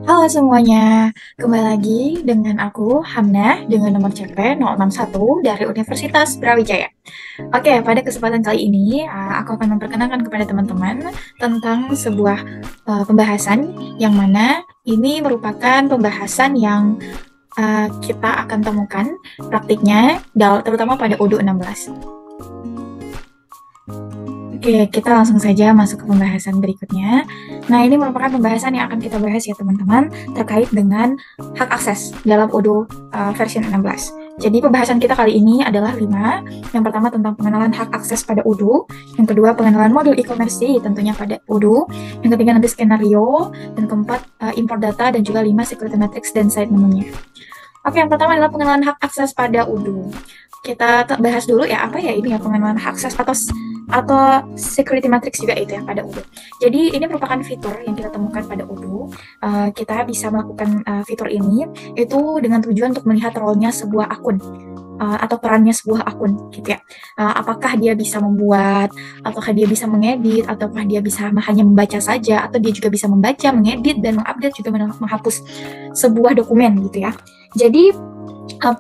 Halo semuanya, kembali lagi dengan aku, Hamnah, dengan nomor CP 061 dari Universitas Brawijaya. Oke, pada kesempatan kali ini, aku akan memperkenalkan kepada teman-teman tentang sebuah pembahasan yang mana ini merupakan pembahasan yang kita akan temukan praktiknya, terutama pada UDU 16. Oke, kita langsung saja masuk ke pembahasan berikutnya. Nah, ini merupakan pembahasan yang akan kita bahas ya teman-teman, terkait dengan hak akses dalam UDU versi 16. Jadi pembahasan kita kali ini adalah 5. Yang pertama tentang pengenalan hak akses pada UDU, yang kedua pengenalan modul e-commerce tentunya pada UDU, yang ketiga nanti skenario, dan keempat import data, dan juga 5 security matrix dan side menu-nya. Oke, yang pertama adalah pengenalan hak akses pada UDU. Kita bahas dulu ya, apa ya ini ya pengenalan hak akses atau security matrix juga itu ya pada UDU. Jadi ini merupakan fitur yang kita temukan pada UDU. Kita bisa melakukan fitur ini itu dengan tujuan untuk melihat role-nya sebuah akun atau perannya sebuah akun gitu ya. Apakah dia bisa membuat, ataukah dia bisa mengedit, ataukah dia bisa hanya membaca saja, atau dia juga bisa membaca, mengedit, dan mengupdate juga menghapus sebuah dokumen gitu ya. Jadi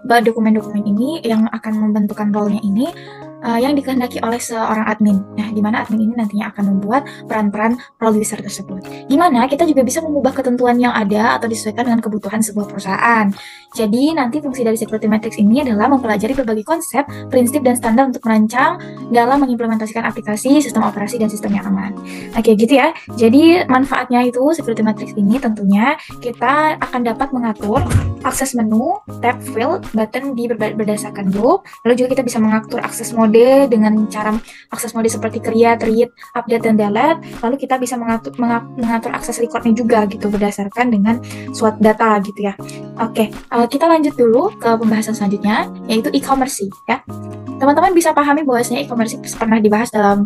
dokumen-dokumen ini yang akan membentukkan role-nya ini yang dikehendaki oleh seorang admin. Nah, di mana admin ini nantinya akan membuat peran-peran role user tersebut. Gimana kita juga bisa mengubah ketentuan yang ada atau disesuaikan dengan kebutuhan sebuah perusahaan. Jadi, nanti fungsi dari security matrix ini adalah mempelajari berbagai konsep, prinsip, dan standar untuk merancang dalam mengimplementasikan aplikasi, sistem operasi, dan sistem yang aman. Nah, kayak gitu ya. Jadi, manfaatnya itu security matrix ini tentunya kita akan dapat mengatur akses menu, tab, field, button di berdasarkan group. Lalu juga kita bisa mengatur akses mode dengan cara akses mode seperti create, read, update, dan delete. Lalu kita bisa mengatur akses recordnya juga gitu berdasarkan dengan suatu data gitu ya. Oke, kita lanjut dulu ke pembahasan selanjutnya, yaitu e-commerce ya. Teman-teman bisa pahami bahwasanya e-commerce pernah dibahas dalam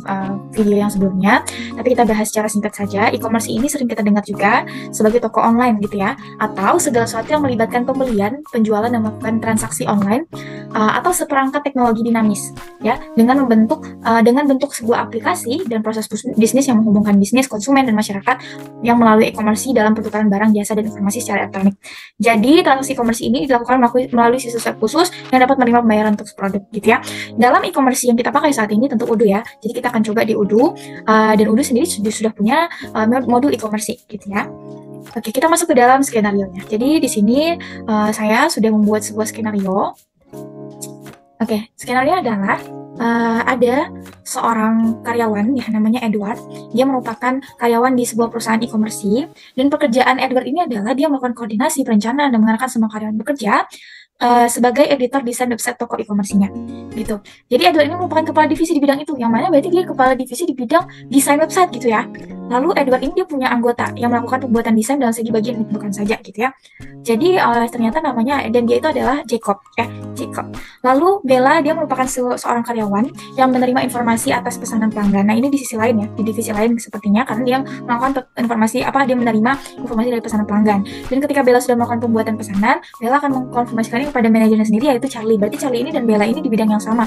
video yang sebelumnya, tapi kita bahas secara singkat saja. E-commerce ini sering kita dengar juga sebagai toko online gitu ya, atau segala sesuatu yang melibatkan pembelian, penjualan, dan melakukan transaksi online, atau seperangkat teknologi dinamis ya, dengan bentuk sebuah aplikasi dan proses bisnis yang menghubungkan bisnis, konsumen, dan masyarakat yang melalui e-commerce dalam pertukaran barang, jasa, dan informasi secara elektronik. Jadi transaksi e-commerce ini dilakukan melalui sistem web khusus yang dapat menerima pembayaran untuk produk gitu ya. Dalam e-commerce yang kita pakai saat ini tentu Odoo ya. Jadi kita akan coba di Odoo, dan Odoo sendiri sudah punya modul e-commerce gitu ya. Oke, kita masuk ke dalam skenario-nya. Jadi di sini saya sudah membuat sebuah skenario. Oke, skenario adalah ada seorang karyawan ya namanya Edward. Dia merupakan karyawan di sebuah perusahaan e-commerce, dan pekerjaan Edward ini adalah dia melakukan koordinasi, perencanaan, dan mengarahkan semua karyawan bekerja sebagai editor desain website toko e-commerce-nya gitu. Jadi Edward ini merupakan kepala divisi di bidang itu, yang mana berarti dia kepala divisi di bidang desain website gitu ya. Lalu Edward ini dia punya anggota yang melakukan pembuatan desain dalam segi bagian bukan saja gitu ya. Jadi ternyata namanya dan dia itu adalah Jacob ya, Jacob. Lalu Bella dia merupakan seorang karyawan yang menerima informasi atas pesanan pelanggan. Nah ini di sisi lain ya, di divisi lain sepertinya karena dia melakukan dia menerima informasi dari pesanan pelanggan. Dan ketika Bella sudah melakukan pembuatan pesanan, Bella akan mengkonfirmasikannya kepada manajernya sendiri yaitu Charlie. Berarti Charlie ini dan Bella ini di bidang yang sama.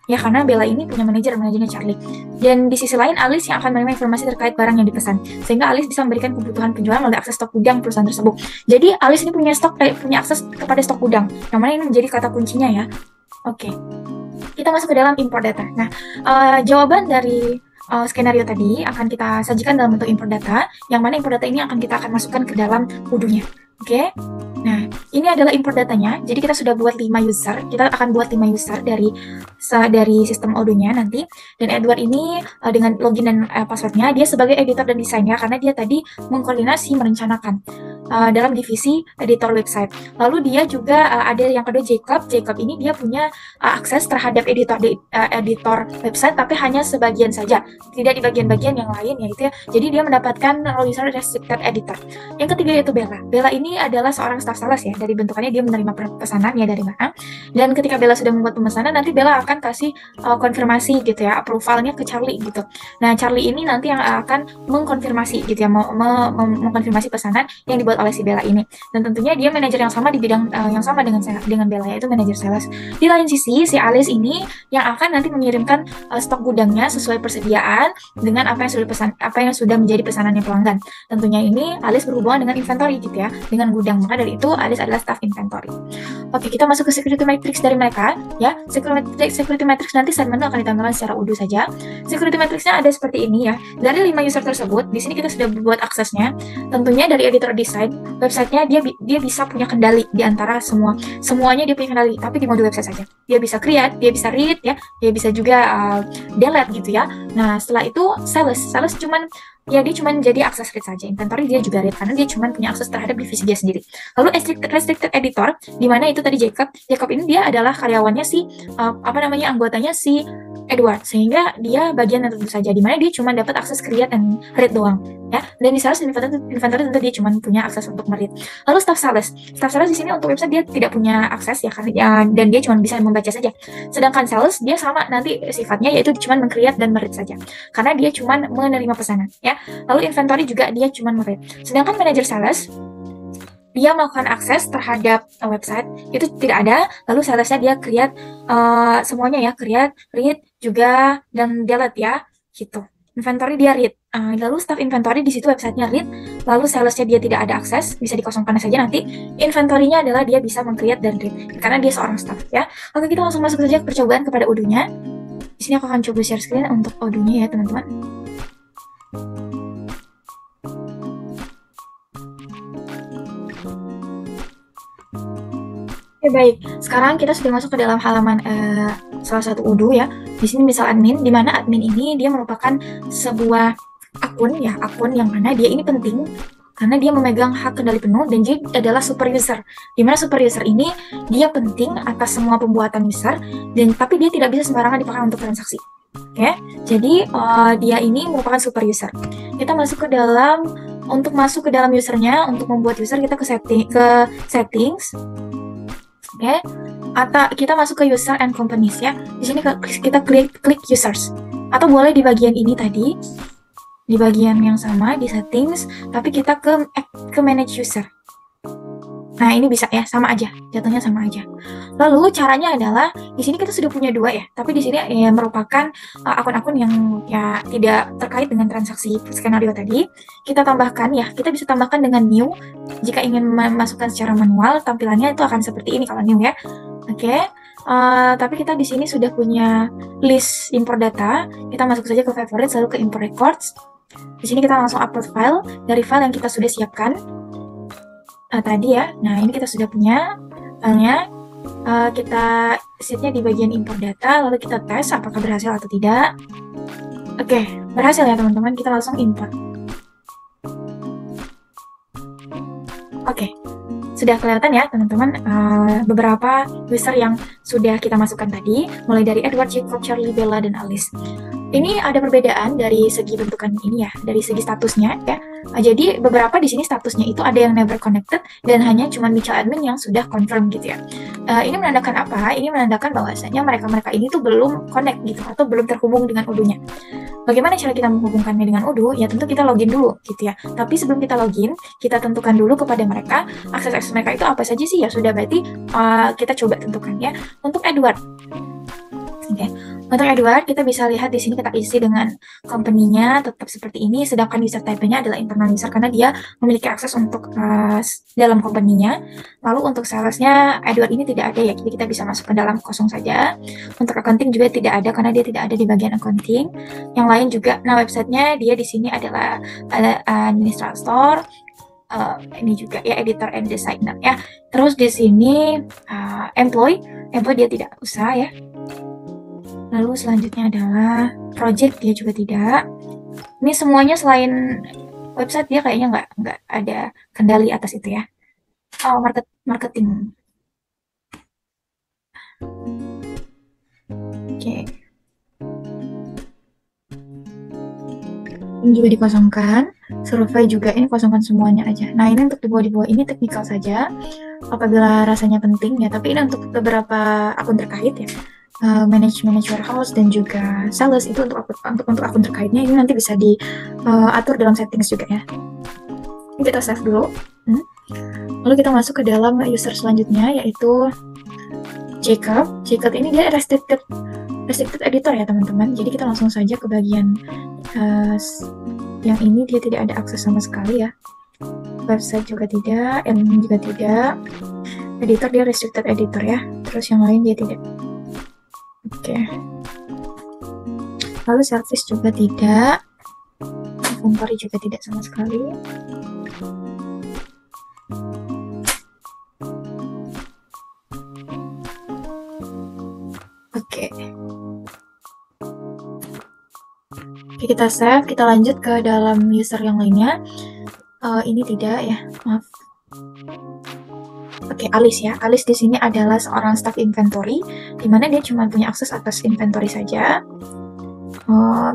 Ya karena Bella ini punya manajernya Charlie. Dan di sisi lain Alice yang akan menerima informasi terkait barang yang dipesan. Sehingga Alice bisa memberikan kebutuhan penjualan melalui akses stok gudang perusahaan tersebut. Jadi Alice ini punya akses kepada stok gudang. Yang mana ini menjadi kata kuncinya ya. Oke. Kita masuk ke dalam import data. Nah, jawaban dari skenario tadi akan kita sajikan dalam bentuk import data, yang mana import data ini kita akan masukkan ke dalam Odoo-nya. Oke. Nah, ini adalah import datanya. Jadi kita sudah buat 5 user. Kita akan buat 5 user dari sistem Odoo-nya nanti. Dan Edward ini dengan login dan passwordnya, dia sebagai editor dan desainnya karena dia tadi mengkoordinasi, merencanakan dalam divisi editor website. Lalu dia juga ada yang kedua Jacob. Jacob ini dia punya akses terhadap editor website, tapi hanya sebagian saja, tidak di bagian-bagian yang lain ya itu ya. Jadi dia mendapatkan role user restricted editor. Yang ketiga yaitu Bella. Bella ini adalah seorang staff sales ya. Dari bentukannya dia menerima pesanan ya dari mana. Dan ketika Bella sudah membuat pemesanan, nanti Bella akan kasih konfirmasi gitu ya, approvalnya ke Charlie gitu. Nah Charlie ini nanti yang akan mengkonfirmasi gitu ya, mengkonfirmasi pesanan yang dibuat oleh si Bella ini. Dan tentunya dia manajer yang sama di bidang yang sama dengan Bella, yaitu manajer sales. Di lain sisi, si Alice ini yang akan nanti mengirimkan stok gudangnya sesuai persediaan dengan apa yang sudah menjadi pesanannya pelanggan. Tentunya ini Alice berhubungan dengan inventory gitu ya, dengan gudang. Maka dari itu Alice adalah staff inventory. Oke, kita masuk ke security matrix dari mereka ya. Security matrix nanti segmennya akan ditampilkan secara utuh saja. Security matrixnya ada seperti ini ya. Dari 5 user tersebut, di sini kita sudah buat aksesnya. Tentunya dari editor design, websitenya dia bisa punya kendali di antara semuanya dia punya kendali, tapi di mode website saja. Dia bisa create, dia bisa read ya, dia bisa juga delete gitu ya. Nah, setelah itu sales cuman ya dia cuma jadi akses read saja. Inventory dia juga read karena dia cuma punya akses terhadap divisi dia sendiri. Lalu restricted editor, di mana itu tadi Jacob ini dia adalah karyawannya si anggotanya si Edward, sehingga dia bagian yang tentu saja, di mana dia cuma dapat akses create dan read doang ya. Dan di sales inventory tentu dia cuma punya akses untuk meread. Lalu staff sales di sini untuk website dia tidak punya akses ya, karena dan dia cuma bisa membaca saja. Sedangkan sales dia sama nanti sifatnya, yaitu cuma meng-create dan meread saja, karena dia cuma menerima pesanan ya. Lalu inventory juga dia cuma meread. Sedangkan manager sales dia melakukan akses terhadap website itu tidak ada. Lalu salesnya dia create semuanya ya, create, read juga dan delete ya gitu. Inventory dia read. Lalu staff inventory di situ websitenya read. Lalu salesnya dia tidak ada akses, bisa dikosongkan saja nanti. Inventory-nya adalah dia bisa meng-create dan read karena dia seorang staff ya. Oke, kita langsung masuk saja ke percobaan kepada Odoo-nya. Di sini aku akan coba share screen untuk Odoo-nya ya teman-teman. Oke, baik. Sekarang kita sudah masuk ke dalam halaman salah satu Odoo ya. Di sini misal admin, di mana admin ini dia merupakan sebuah akun yang mana dia ini penting karena dia memegang hak kendali penuh dan dia adalah super user. Di mana super user ini dia penting atas semua pembuatan user dan tapi dia tidak bisa sembarangan dipakai untuk transaksi. Oke, jadi dia ini merupakan super user. Kita masuk ke dalam usernya, untuk membuat user kita ke settings. Oke, atau kita masuk ke user and companies ya. Di sini kita klik users, atau boleh di bagian ini tadi, di bagian yang sama di settings, tapi kita ke manage user. Nah, ini bisa ya, sama aja, jatuhnya sama aja. Lalu caranya adalah di sini kita sudah punya 2 ya, tapi di sini ya merupakan akun-akun yang ya tidak terkait dengan transaksi skenario tadi. Kita tambahkan ya, kita bisa tambahkan dengan new. Jika ingin memasukkan secara manual, tampilannya itu akan seperti ini kalau new ya. Oke. Tapi kita di sini sudah punya list import data. Kita masuk saja ke favorites lalu ke import records. Di sini kita langsung upload file dari file yang kita sudah siapkan tadi ya. Nah, ini kita sudah punya filenya. Kita setnya di bagian import data, lalu kita tes apakah berhasil atau tidak. Oke, berhasil ya teman-teman. Kita langsung import. Oke, sudah kelihatan ya teman-teman beberapa user yang sudah kita masukkan tadi, mulai dari Edward, Jacob, Charlie, Bella, dan Alice. Ini ada perbedaan dari segi bentukan ini ya, dari segi statusnya ya. Jadi beberapa di sini statusnya itu ada yang never connected dan hanya cuma Mitchell admin yang sudah confirm gitu ya. Ini menandakan apa? Ini menandakan bahwasanya mereka ini tuh belum connect gitu atau belum terhubung dengan Odoo-nya. Bagaimana cara kita menghubungkannya dengan Odoo? Ya tentu kita login dulu gitu ya. Tapi sebelum kita login, kita tentukan dulu kepada mereka akses mereka itu apa saja sih ya. Sudah berarti kita coba tentukan ya. Untuk Edward. Oke. Untuk Edward, kita bisa lihat di sini kita isi dengan company-nya tetap seperti ini, sedangkan user type-nya adalah internal user karena dia memiliki akses untuk dalam company-nya. Lalu untuk sales-nya, Edward ini tidak ada ya, jadi kita bisa masuk ke dalam kosong saja. Untuk accounting juga tidak ada karena dia tidak ada di bagian accounting. Yang lain juga, nah website-nya dia di sini adalah administrator. Ini juga ya editor and designer ya. Terus di sini employee dia tidak usah ya. Lalu selanjutnya adalah project, dia juga tidak. Ini semuanya selain website dia kayaknya nggak ada kendali atas itu ya. Oh, marketing. Oke. Ini juga dikosongkan. Survei juga ini kosongkan semuanya aja. Nah, ini untuk di bawah ini teknikal saja. Apabila rasanya penting ya, tapi ini untuk beberapa akun terkait ya. Manage warehouse dan juga sales itu untuk akun terkaitnya ini nanti bisa diatur dalam settings juga ya. Ini kita save dulu. Lalu kita masuk ke dalam user selanjutnya, yaitu Jacob. Jacob ini dia restricted editor ya teman-teman. Jadi kita langsung saja ke bagian yang ini, dia tidak ada akses sama sekali ya. Website juga tidak, elemen juga tidak. Editor dia restricted editor ya. Terus yang lain dia tidak. Oke. Lalu service juga tidak. Inventory juga tidak sama sekali. Oke, kita save, kita lanjut ke dalam user yang lainnya. Ini tidak ya, maaf. Oke, Alice ya. Alice di sini adalah seorang staff inventory, di mana dia cuma punya akses atas inventory saja.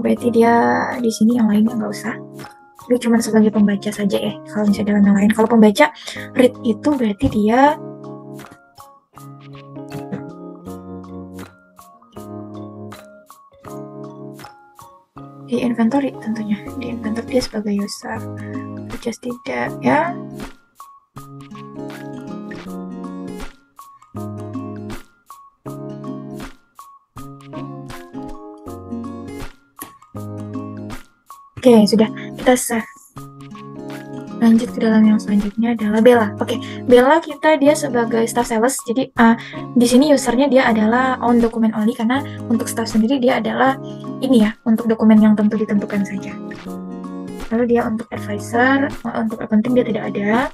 Berarti dia di sini yang lainnya nggak usah. Dia cuma sebagai pembaca saja ya. Kalau misalnya dalam yang lain, kalau pembaca read itu berarti dia di inventory, tentunya di inventory dia sebagai user. Just tidak ya. Oke, sudah, kita save. Lanjut ke dalam yang selanjutnya adalah Bella. Oke, Bella dia sebagai staff sales. Jadi di sini usernya dia adalah on document only, karena untuk staff sendiri dia adalah ini ya, untuk dokumen yang tentu ditentukan saja. Lalu dia untuk advisor, untuk accounting dia tidak ada.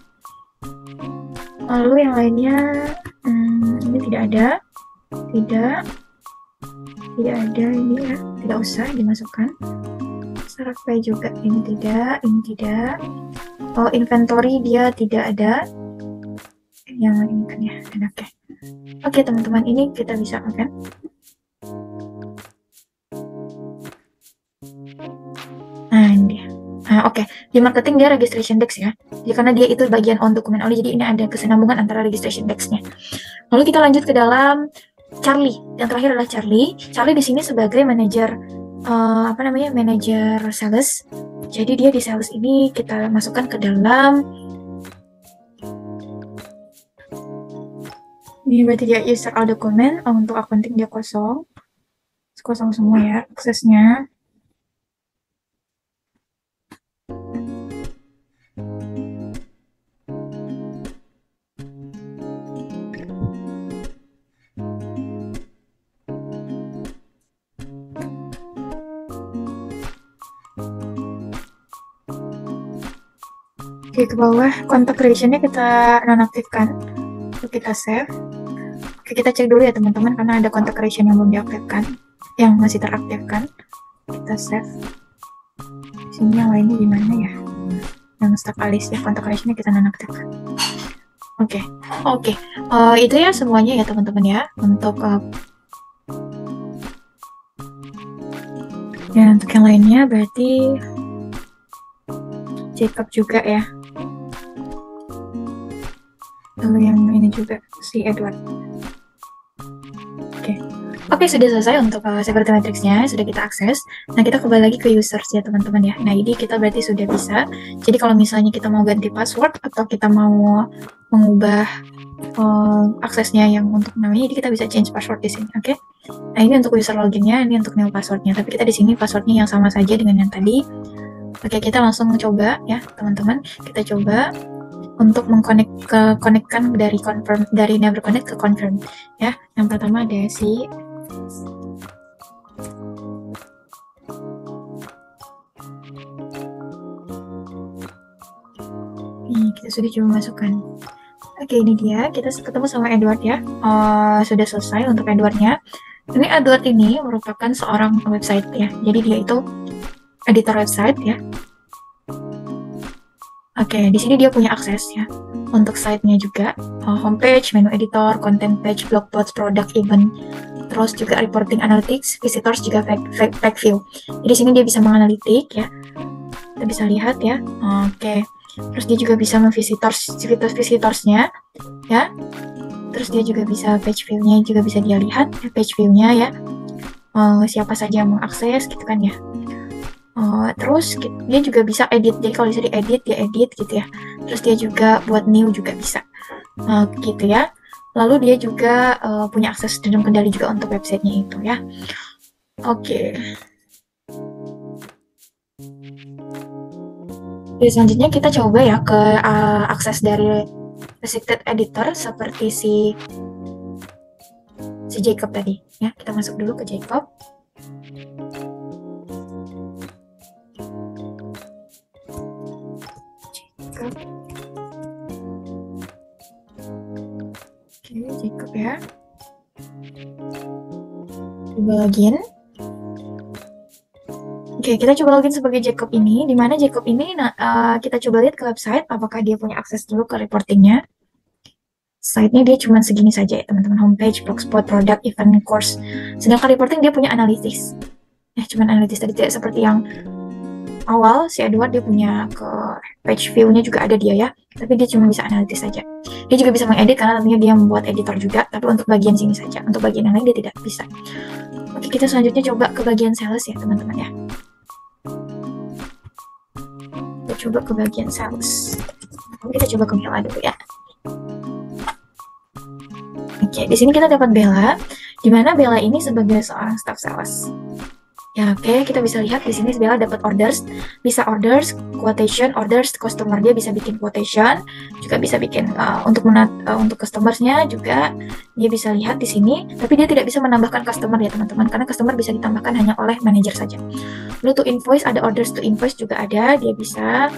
Lalu yang lainnya ini tidak ada, tidak ada ini ya, tidak usah dimasukkan. Survey juga ini tidak. Oh, inventory dia tidak ada. Yang ini kan ya, oke. Oke teman-teman, ini kita bisa kan? Nah ini dia. Oke. Di marketing dia registration desk ya. Jadi karena dia itu bagian on document only, jadi ini ada kesinambungan antara registration desk-nya. Lalu kita lanjut ke dalam Charlie. Yang terakhir adalah Charlie. Charlie di sini sebagai manajer manajer sales. Jadi dia di sales ini kita masukkan ke dalam, ini berarti dia user all document. Untuk accounting dia kosong semua ya aksesnya. Oke, ke bawah kontak creation-nya kita nonaktifkan. Lalu kita save. Oke, kita cek dulu ya teman-teman, karena ada kontak creation yang belum diaktifkan, yang masih teraktifkan. Kita save. Di sini yang lainnya gimana ya? Yang staff Alice ya, kontak creation-nya kita nonaktifkan. Oke. Itu ya semuanya ya teman-teman ya, untuk untuk yang lainnya berarti Jacob juga ya. Lalu yang ini juga si Edward. Oke, sudah selesai untuk security matrix-nya, sudah kita akses. Nah, kita kembali lagi ke users ya teman-teman ya. Nah, ini kita berarti sudah bisa. Jadi kalau misalnya kita mau ganti password atau kita mau mengubah aksesnya yang untuk namanya, jadi kita bisa change password di sini, oke? Nah, ini untuk user login-nya, ini untuk new password-nya. Tapi kita di sini password-nya yang sama saja dengan yang tadi. Oke, kita langsung mencoba ya teman-teman. Kita coba untuk mengkonekkan dari never connect ke confirm ya. Yang pertama ada si ini, kita sudah coba masukkan. Oke, ini dia, kita ketemu sama Edward ya. Sudah selesai untuk Edwardnya. Ini Edward ini merupakan seorang website ya, jadi dia itu editor website ya. Oke, di sini dia punya akses ya untuk site-nya juga, homepage, menu editor, content page, blog post, product, event, terus juga reporting analytics, visitors juga fact view. Jadi sini dia bisa menganalitik ya, kita bisa lihat ya. Oke, terus dia juga bisa visitorsnya ya. Terus dia juga bisa page view-nya juga bisa dia lihat ya, page view-nya ya. Siapa saja yang mengakses gitu kan ya. Terus dia juga bisa edit, jadi kalau bisa diedit, dia edit gitu ya. Terus dia juga buat new juga bisa, gitu ya. Lalu dia juga punya akses dan kendali juga untuk websitenya itu ya. Oke. Oke, selanjutnya kita coba ya ke akses dari restricted editor seperti si Jacob tadi ya. Kita masuk dulu ke Jacob. Oke, Jacob ya. Coba login. Oke, kita coba login sebagai Jacob ini. Di mana Jacob ini, kita coba lihat ke website, apakah dia punya akses dulu ke reportingnya. Site-nya dia cuma segini saja ya teman-teman, homepage, blogspot, product, event, course. Sedangkan reporting dia punya analitis. Cuma analitis tadi, tidak seperti yang awal si Edward, dia punya ke page view-nya juga ada dia ya, tapi dia cuma bisa analitis saja. Dia juga bisa mengedit karena tentunya dia membuat editor juga, tapi untuk bagian sini saja, untuk bagian yang lain dia tidak bisa. Oke, kita selanjutnya coba ke bagian sales ya teman-teman ya. Kita coba ke bagian sales. Kita coba ke Bella dulu ya. Oke, di sini kita dapat Bella, di mana Bella ini sebagai seorang staff sales. Ya, oke, kita bisa lihat di sini Bella dapat orders, bisa orders, quotation, orders, customer dia bisa bikin quotation, juga bisa bikin untuk customersnya juga dia bisa lihat di sini, tapi dia tidak bisa menambahkan customer ya teman-teman, karena customer bisa ditambahkan hanya oleh manager saja. Lalu to invoice ada orders to invoice juga ada, dia bisa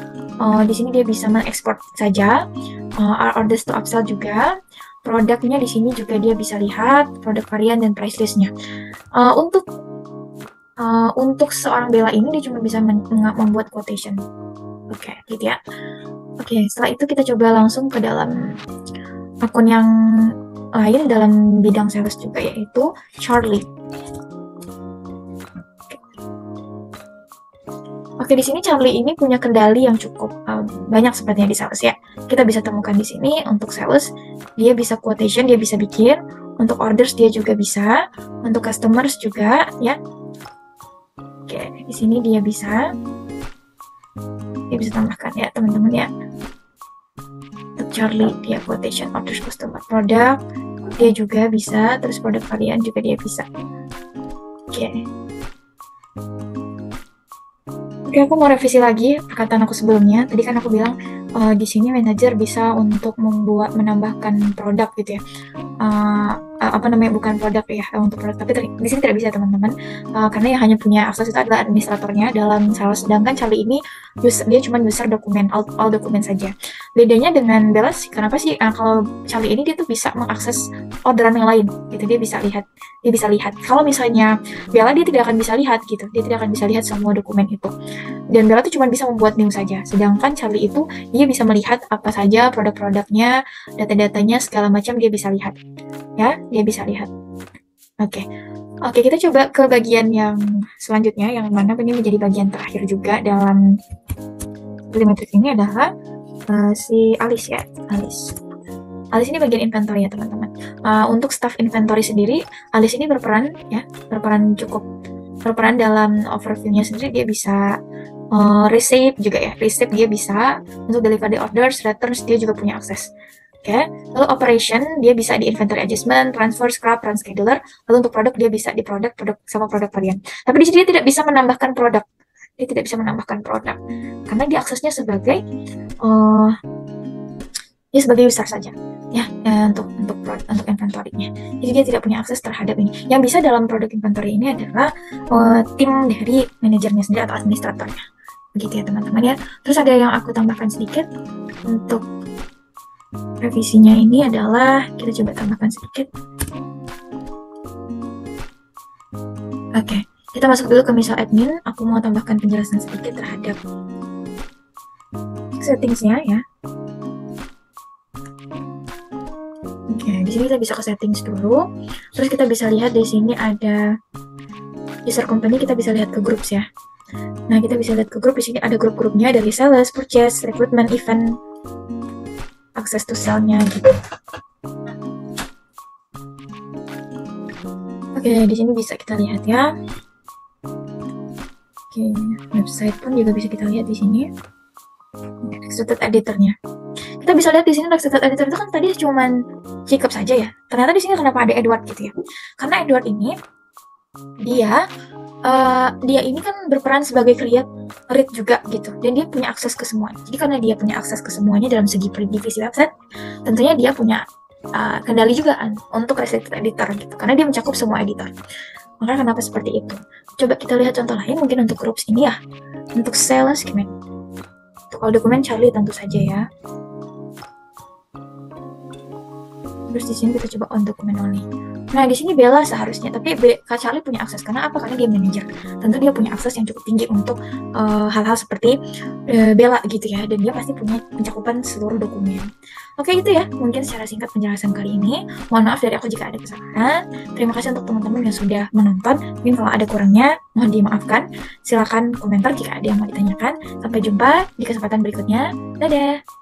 di sini dia bisa mengekspor saja, orders to upsell juga. Produknya di sini juga dia bisa lihat produk varian dan price listnya. Untuk seorang Bella ini dia cuma bisa membuat quotation. Oke, gitu ya. Oke, setelah itu kita coba langsung ke dalam akun yang lain dalam bidang sales juga, yaitu Charlie. Oke, di sini Charlie ini punya kendali yang cukup banyak sepertinya di sales ya. Kita bisa temukan di sini untuk sales, dia bisa quotation, dia bisa bikin, untuk orders dia juga bisa, untuk customers juga ya. Oke, di sini dia bisa tambahkan ya teman-teman ya. Untuk Charlie dia quotation, orders, customer, produk dia juga bisa, terus produk varian juga dia bisa. Oke. Oke, aku mau revisi lagi perkataan aku sebelumnya. Tadi kan aku bilang di sini manajer bisa untuk menambahkan produk gitu ya. Bukan produk ya untuk produk, tapi di sini tidak bisa teman-teman, karena yang hanya punya akses itu adalah administratornya dalam sales. Sedangkan Charlie ini dia cuma user dokumen, all dokumen saja. Bedanya dengan Bella sih, kenapa sih kalau Charlie ini dia tuh bisa mengakses orderan yang lain gitu, dia bisa lihat. Kalau misalnya Bella dia tidak akan bisa lihat gitu, dia tidak akan bisa lihat semua dokumen itu. Dan Bella tuh cuma bisa membuat new saja. Sedangkan Charlie itu dia bisa melihat apa saja produk-produknya, data-datanya segala macam dia bisa lihat. Ya, dia bisa lihat. Oke, kita coba ke bagian yang selanjutnya, yang mana ini menjadi bagian terakhir juga dalam Telemetrik ini adalah si Alice ya, Alice ini bagian inventory ya teman-teman. Untuk staff inventory sendiri, Alice ini berperan dalam overview-nya sendiri. Dia bisa receipt juga ya, receipt dia bisa untuk delivery orders, returns dia juga punya akses. Oke, lalu operation dia bisa di inventory adjustment, transfer, scrap, run scheduler. Lalu untuk produk dia bisa di produk sama produk varian. Tapi di sini dia tidak bisa menambahkan produk. Dia tidak bisa menambahkan produk karena dia aksesnya sebagai dia sebagai user saja ya, untuk inventory-nya. Jadi dia tidak punya akses terhadap ini. Yang bisa dalam produk inventory ini adalah tim dari manajernya sendiri atau administratornya. Begitu ya teman-teman ya. Terus ada yang aku tambahkan sedikit untuk revisinya ini adalah, kita coba tambahkan sedikit. Oke, kita masuk dulu ke misal admin. Aku mau tambahkan penjelasan sedikit terhadap settingsnya ya. Oke, di sini kita bisa ke settings dulu. Terus kita bisa lihat di sini ada user company, kita bisa lihat ke groups ya. Nah, kita bisa lihat ke grup, di sini ada grup-grupnya dari sales, purchase, recruitment, event, access to sell-nya gitu. Oke, di sini bisa kita lihat ya. Oke, Oke, website pun juga bisa kita lihat di sini. Extruded editornya. Kita bisa lihat di sini Extruded editor itu kan tadi cuman Jacob saja ya. Ternyata di sini kenapa ada Edward gitu ya? Karena Edward ini dia ini kan berperan sebagai create read juga gitu, dan dia punya akses ke semuanya. Jadi karena dia punya akses ke semuanya dalam segi divisi website, tentunya dia punya kendali juga untuk restricted editor gitu, karena dia mencakup semua editor. Maka kenapa seperti itu? Coba kita lihat contoh lain mungkin untuk groups ini ya. Untuk sales gimana? Untuk all dokumen Charlie tentu saja ya. Terus di sini kita coba on dokumen only. Nah, di sini Bella seharusnya, tapi Kak Charlie punya akses. Karena apa? Karena dia manajer. Tentu dia punya akses yang cukup tinggi untuk hal-hal seperti Bella gitu ya. Dan dia pasti punya pencakupan seluruh dokumen. Oke, itu ya. Mungkin secara singkat penjelasan kali ini. Mohon maaf dari aku jika ada kesalahan. Terima kasih untuk teman-teman yang sudah menonton. Mungkin kalau ada kurangnya, mohon dimaafkan. Silakan komentar jika ada yang mau ditanyakan. Sampai jumpa di kesempatan berikutnya. Dadah!